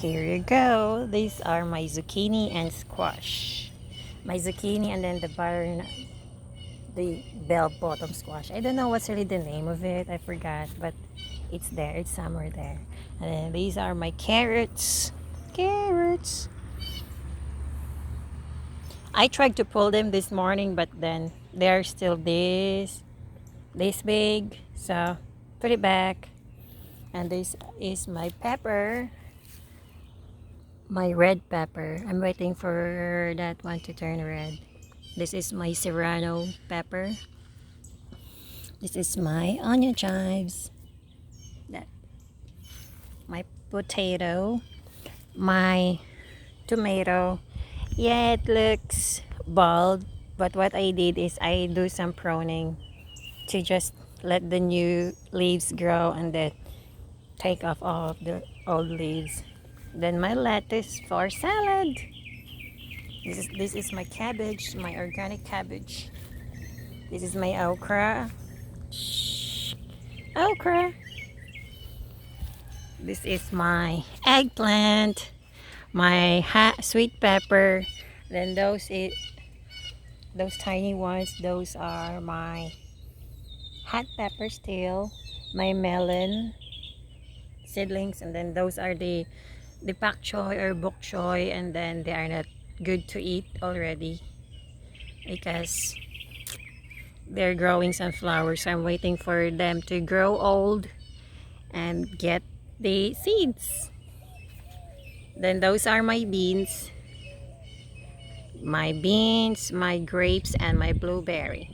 Here you go. These are my zucchini and squash. My zucchini and then the bell bottom squash. I don't know what's really the name of it. I forgot, but it's there. It's somewhere there. And then these are my carrots. Carrots. I tried to pull them this morning, but then they're still this big. So put it back. And this is my pepper. My red pepper. I'm waiting for that one to turn red. This is my serrano pepper. This is my onion chives. That my potato, my tomato. Yeah, it looks bald, but what I did is I do some pruning to just let the new leaves grow and then take off all of the old leaves. Then my lettuce for salad. This is my cabbage, my organic cabbage. This is my okra. Okra. This is my eggplant, my sweet pepper. Then those tiny ones, those are my hot pepper still, my melon seedlings, and then those are the pak choi or bok choy, and then they are not good to eat already because they're growing sunflowers. So I'm waiting for them to grow old and get the seeds. Then those are my beans, my grapes, and my blueberry.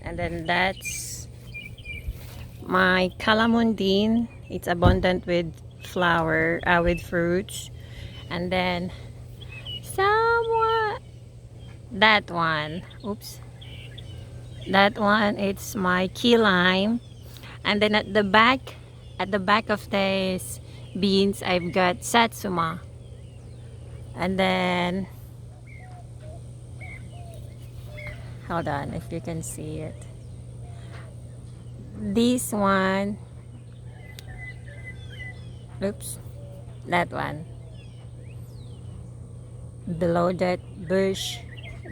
And then that's my calamondin. It's abundant with with fruits. And then somewhat that one. Oops. That one, it's my key lime. And then at the back of these beans, I've got Satsuma. And then, hold on if you can see it. This one, oops, that one. Below that bush,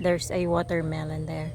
there's a watermelon there.